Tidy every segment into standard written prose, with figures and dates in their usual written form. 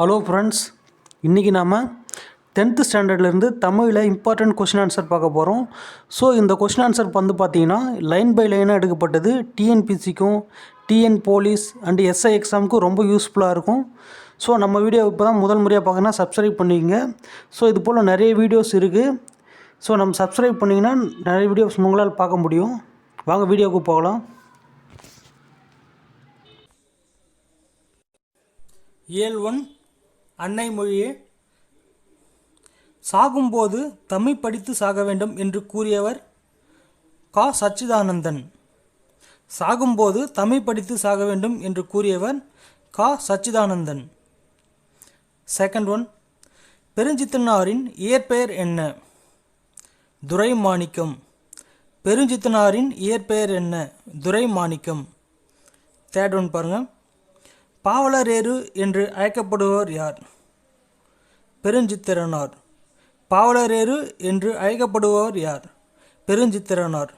Hello friends, இன்றைக்கி நாம் 10th ஸ்டாண்டர்ட்லேருந்து தமிழில் இம்பார்ட்டண்ட் கொஷின் ஆன்சர் பார்க்க போகிறோம். ஸோ இந்த கொஷின் ஆன்சர் வந்து பார்த்திங்கன்னா லைன் பை லைனாக எடுக்கப்பட்டது. டிஎன்பிசிக்கும் டிஎன் போலீஸ் அண்டு எஸ்ஐ எக்ஸாமுக்கும் ரொம்ப யூஸ்ஃபுல்லாக இருக்கும். ஸோ நம்ம வீடியோ இப்போ தான் முதல் முறையாக பார்க்கணுன்னா சப்ஸ்கிரைப் பண்ணிக்கங்க. ஸோ இது போல் நிறைய வீடியோஸ் இருக்குது. ஸோ நம்ம சப்ஸ்கிரைப் பண்ணிங்கன்னா நிறைய வீடியோஸ் உங்களால் பார்க்க முடியும். வாங்க வீடியோவுக்கு போகலாம். இயல் 1 அன்னை மொழியே. சாகும்போது தமிழ் படித்து சாக வேண்டும் என்று கூறியவர் கா. சச்சிதானந்தன். சாகும்போது தமிழ் படித்து சாக வேண்டும் என்று கூறியவர் கா. சச்சிதானந்தன். செகண்ட் ஒன், பெருஞ்சித்தனாரின் இயற்பெயர் என்ன? துரைமாணிக்கம். பெருஞ்சித்தனாரின் இயற்பெயர் என்ன? துரைமாணிக்கம். தேர்ட் ஒன் பாருங்கள். பாவலரேறு என்று அழைக்கப்படுபவர் யார்? பெருஞ்சித்திரனார். பாவலரேறு என்று அழைக்கப்படுபவர் யார்? பெருஞ்சித்திரனார்.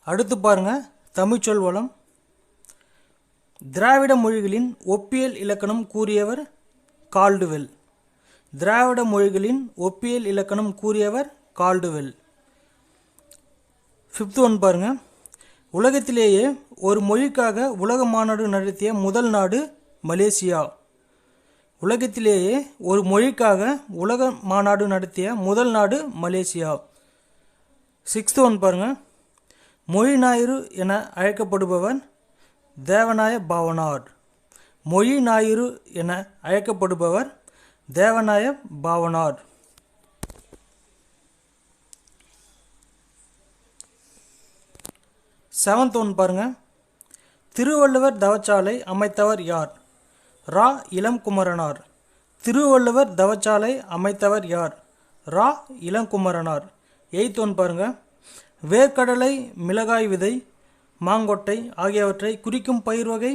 அடுத்து பாருங்க, தமிழ்ச்சொல் வளம். திராவிட மொழிகளின் ஒப்பியல் இலக்கணம் கூறியவர் கால்டுவெல். திராவிட மொழிகளின் ஒப்பியல் இலக்கணம் கூறியவர் கால்டுவெல். ஃபிஃப்த் ஒன் பாருங்க. உலகத்திலேயே ஒரு மொழிக்காக உலக மாநாடு நடத்திய முதல் நாடு மலேசியா. உலகத்திலேயே ஒரு மொழிக்காக உலக மாநாடு நடத்திய முதல் நாடு மலேசியா. சிக்ஸ்த் ஒன் பாருங்க. மொழி ஞாயிறு என அழைக்கப்படுபவர் தேவநாய பாவனார். மொழி ஞாயிறு என அழைக்கப்படுபவர் தேவநாய பாவனார். செவன்த் ஒன் பாருங்க. திருவள்ளுவர் தவச்சாலை அமைத்தவர் யார்? ரா. இளங்குமரனார். திருவள்ளுவர் தவச்சாலை அமைத்தவர் யார்? ரா. இளங்குமரனார். எய்த் ஒன் பாருங்க. வேர்க்கடலை, மிளகாய் விதை, மாங்கொட்டை ஆகியவற்றை குறிக்கும் பயிர் வகை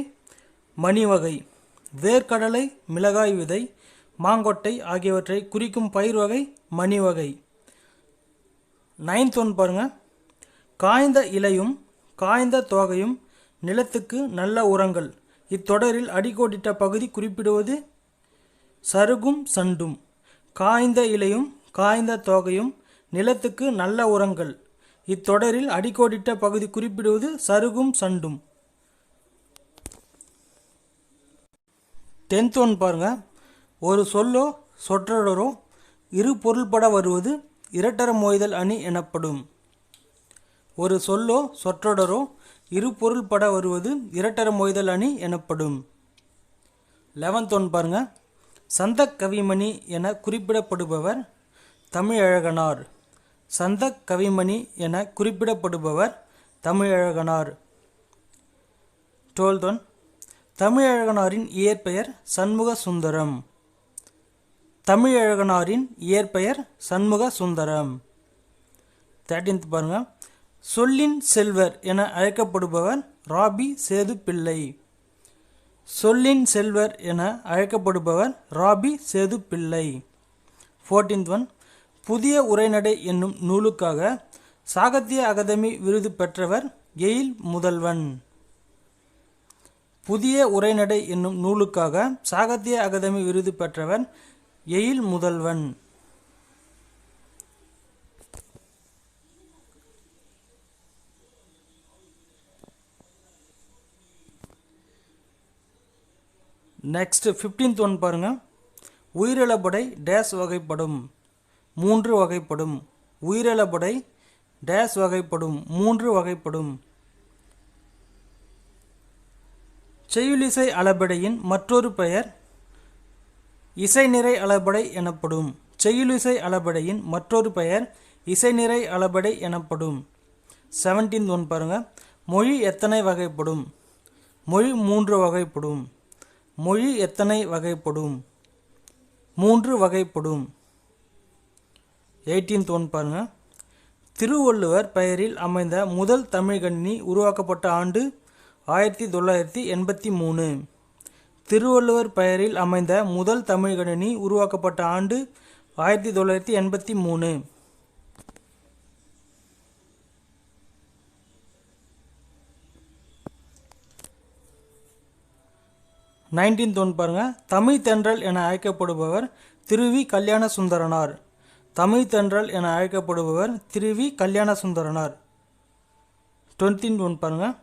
மணி வகை. வேர்க்கடலை, மிளகாய் விதை, மாங்கொட்டை ஆகியவற்றை குறிக்கும் பயிர் வகை மணி வகை. நைன்த் ஒன் பாருங்க. காய்ந்த இலையும் காய்ந்த தோகையும் நிலத்துக்கு நல்ல உரங்கள். இத்தொடரில் அடிக்கோடிட்ட பகுதி குறிப்பிடுவது சருகும் சண்டும். காய்ந்த இலையும் காய்ந்த தோகையும் நிலத்துக்கு நல்ல உரங்கள். இத்தொடரில் அடிக்கோடிட்ட பகுதி குறிப்பிடுவது சருகும் சண்டும். 10th ஒன் பாருங்க. ஒரு சொல்லோ சொற்றொடரோ இரு பொருள்பட வருவது இரட்டர மொய்தல் அணி எனப்படும். ஒரு சொல்லோ சொற்றொடரோ இரு பொருள்பட வருவது இரட்டர மொய்தல் அணி எனப்படும். 11th ஒன் பாருங்க. சந்த கவிமணி என குறிப்பிடப்படுபவர் தமிழழகனார். சந்த கவிமணி என குறிப்பிடப்படுபவர் தமிழழகனார். 12th one. தமிழழகனாரின் இயற்பெயர் சண்முக சுந்தரம். தமிழழகனாரின் இயற்பெயர் சண்முக சுந்தரம். 13th பாருங்க. சொல்லின் செல்வர் என அழைக்கப்படுபவர் ராபி சேது பிள்ளை. சொல்லின் செல்வர் என அழைக்கப்படுபவர் ராபி சேது பிள்ளை. 14th one. புதிய உரைநடை என்னும் நூலுக்காக சாகித்ய அகாதமி விருது பெற்றவர் எயில் முதல்வன். புதிய உரைநடை என்னும் நூலுக்காக சாகித்ய அகாதமி விருது பெற்றவர் எயில் முதல்வன். நெக்ஸ்ட் 15th ஒன் பாருங்க. உயிரிழப்படை டேஸ் வகைப்படும். 3 வகைப்படும். உயிரிழப்படை டேஸ் வகைப்படும். 3 வகைப்படும். செய்யுளிசை அளபெடையின் மற்றொரு பெயர் இசைநிறை அளபெடை எனப்படும். செய்யுளிசை அளபெடையின் மற்றொரு பெயர் இசைநிறை அளபெடை எனப்படும். 17th ஒன் பாருங்க. மொழி எத்தனை வகைப்படும்? மொழி 3 வகைப்படும். மொழி எத்தனை வகைப்படும்? 3 வகைப்படும். 18th ஒன் பாருங்க. திருவள்ளுவர் பெயரில் அமைந்த முதல் தமிழ் கணினி உருவாக்கப்பட்ட ஆண்டு 1983. திருவள்ளுவர் பெயரில் அமைந்த முதல் தமிழ் கணினி உருவாக்கப்பட்ட ஆண்டு 1983. 19th ஒன் பாருங்க. தமிழ் தென்றல் என அழைக்கப்படுபவர் திருவி கல்யாண சுந்தரனார். தமிழ் தென்றல் என அழைக்கப்படுபவர் திருவி கல்யாண சுந்தரனார். 20th ஒன் பாருங்க.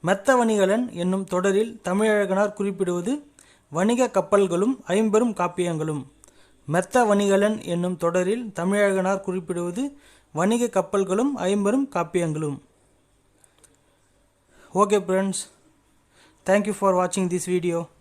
மெத்த வணிகலன் என்னும் தொடரில் தமிழழகனார் குறிப்பிடுவது வணிக கப்பல்களும் ஐம்பெரும் காப்பியங்களும். மெத்த வணிகலன் என்னும் தொடரில் தமிழழகனார் குறிப்பிடுவது வணிக கப்பல்களும் ஐம்பெரும் காப்பியங்களும். Okay friends, thank you for watching this video.